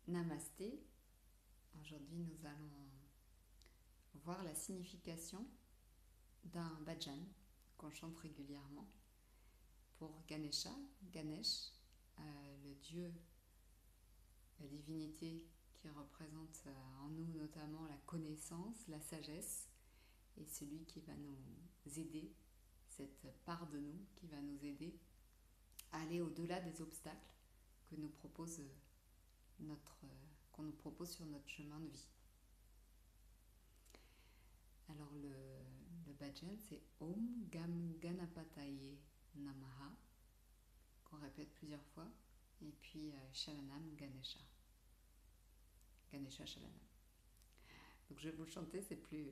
Namasté. Aujourd'hui, nous allons voir la signification d'un bhajan qu'on chante régulièrement pour Ganesha, Ganesh, le dieu, la divinité qui représente en nous notamment la connaissance, la sagesse, et celui qui va nous aider, cette part de nous qui va nous aider à aller au-delà des obstacles que nous propose qu'on nous propose sur notre chemin de vie. Alors le bhajan, c'est Om Gam Ganapataye Namaha, qu'on répète plusieurs fois, et puis Shalanam Ganesha. Ganesha Shalanam. Donc je vais vous le chanter, c'est plus,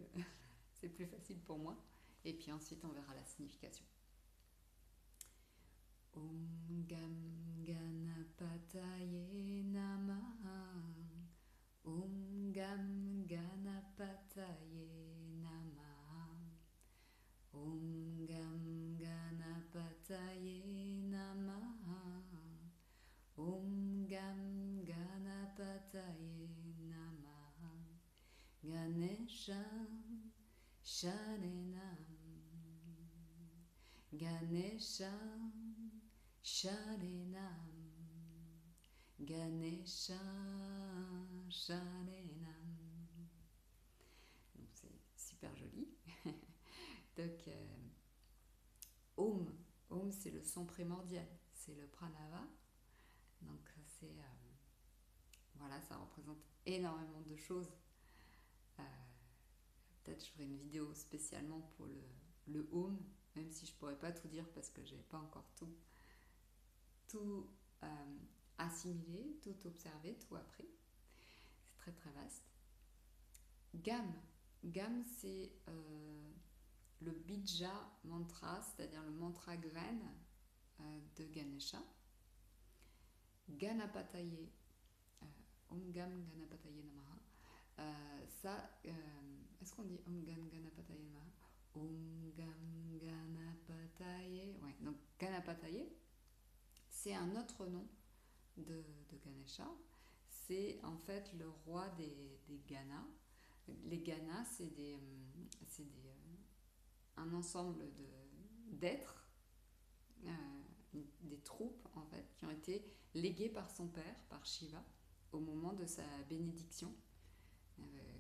c'est plus facile pour moi. Et puis ensuite on verra la signification. Om Gam Ganapataye Namaha. Om Gam Ganapataye Namaha. Om Gam Ganapataye Namaha. Om Gam Ganapataye Namaha. Ganesha Shalenam. Ganesha Shalenam. Ganesha Shalenam. Donc c'est super joli. Donc Om, Om c'est le son primordial, c'est le pranava. Donc c'est voilà, ça représente énormément de choses. Peut-être je ferai une vidéo spécialement pour le Om, même si je pourrais pas tout dire parce que j'ai pas encore tout assimilé, tout observé, tout appris. C'est très très vaste. Gam, Gam c'est le bija mantra, c'est-à-dire le mantra graine de Ganesha. Ganapataye, Om Gam Ganapataye Namaha. Est-ce qu'on dit Om Gam Ganapataye Namaha? Om Gam Ganapataye. Ouais, donc Ganapataye, c'est un autre nom de Ganesha. C'est en fait le roi des Ganas. Les Ganas, c'est un ensemble d'êtres, des troupes en fait, qui ont été léguées par son père, par Shiva, au moment de sa bénédiction.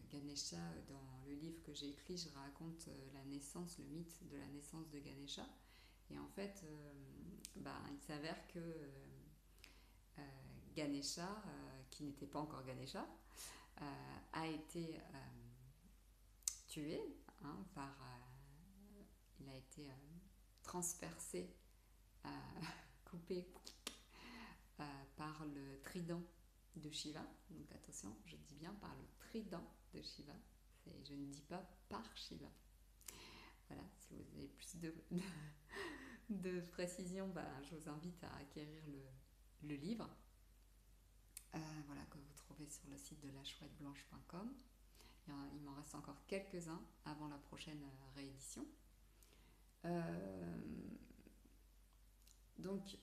Ganesha, dans le livre que j'ai écrit, je raconte la naissance, le mythe de la naissance de Ganesha. Et en fait, il s'avère que Ganesha, qui n'était pas encore Ganesha, a été tué il a été transpercé, coupé par le trident de Shiva. Donc attention, je dis bien par le trident de Shiva. Je ne dis pas par Shiva. Voilà, si vous avez plus de précision, je vous invite à acquérir le livre. Voilà, que vous trouvez sur le site de lachouetteblanche.com. Il m'en reste encore quelques-uns avant la prochaine réédition. Donc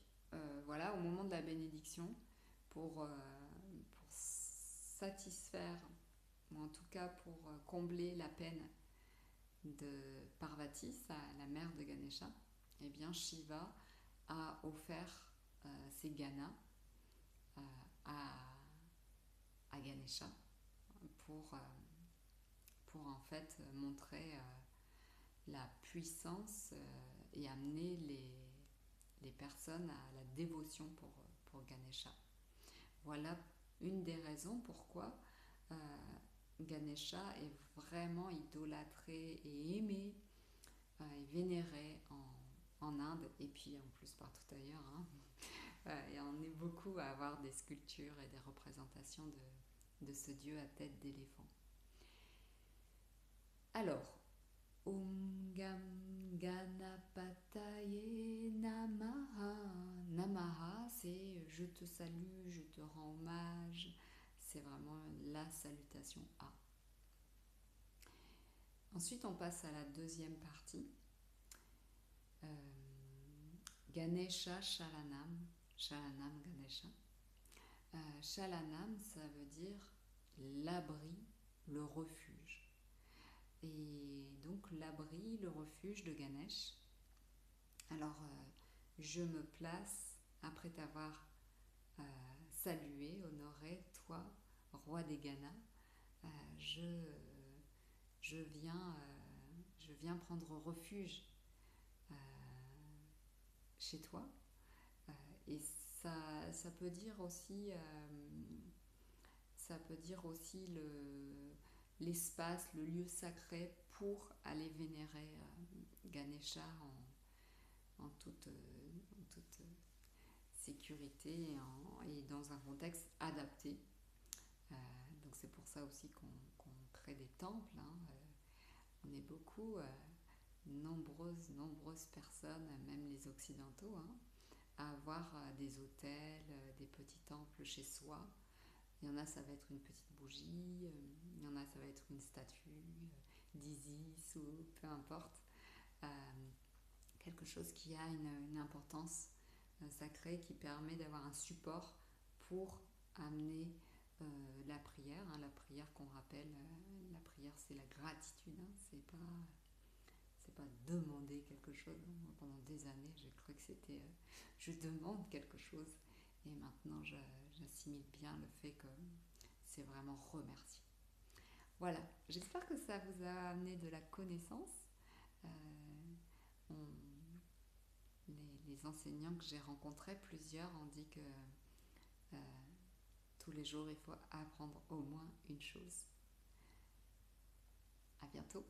voilà, au moment de la bénédiction, pour satisfaire, ou en tout cas pour combler la peine de Parvati, la mère de Ganesha, eh bien Shiva a offert ses ganas à Ganesha pour en fait montrer la puissance et amener les personnes à la dévotion pour Ganesha. Voilà une des raisons pourquoi Ganesha est vraiment idolâtré et aimé et vénéré en Inde et puis en plus partout ailleurs. Et on est beaucoup à avoir des sculptures et des représentations de ce dieu à tête d'éléphant. Alors, Om Gam Ganapataye Namaha. Namaha, c'est je te salue, je te rends hommage. C'est vraiment la salutation à. Ensuite, on passe à la deuxième partie. Ganesha Shalanam. Shalanam Ganesha. Shalanam, ça veut dire l'abri, le refuge. Et donc l'abri, le refuge de Ganesh. Alors, je me place, après t'avoir salué, honoré, toi, roi des Ganas, euh, je, je, viens, je viens prendre refuge euh, chez toi. Euh, et ça peut dire aussi, l'espace, le lieu sacré pour aller vénérer Ganesha en toute sécurité et dans un contexte adapté. Euh, donc c'est pour ça aussi qu'on crée des temples. Hein. On est beaucoup, nombreuses personnes, même les occidentaux, hein, à avoir des hôtels, des petits temples chez soi. Il y en a, ça va être une petite bougie, il y en a, ça va être une statue d'Isis ou peu importe. Euh, Quelque chose qui a une importance sacrée, qui permet d'avoir un support pour amener la prière. Hein. La prière qu'on rappelle, la prière c'est la gratitude, hein. C'est pas demander quelque chose. Moi, pendant des années, j'ai cru que c'était je demande quelque chose. Et maintenant, j'assimile bien le fait que c'est vraiment remercier. Voilà, j'espère que ça vous a amené de la connaissance. Euh, on- les enseignants que j'ai rencontrés, plusieurs ont dit que euh, tous les jours, il faut apprendre au moins une chose. À bientôt.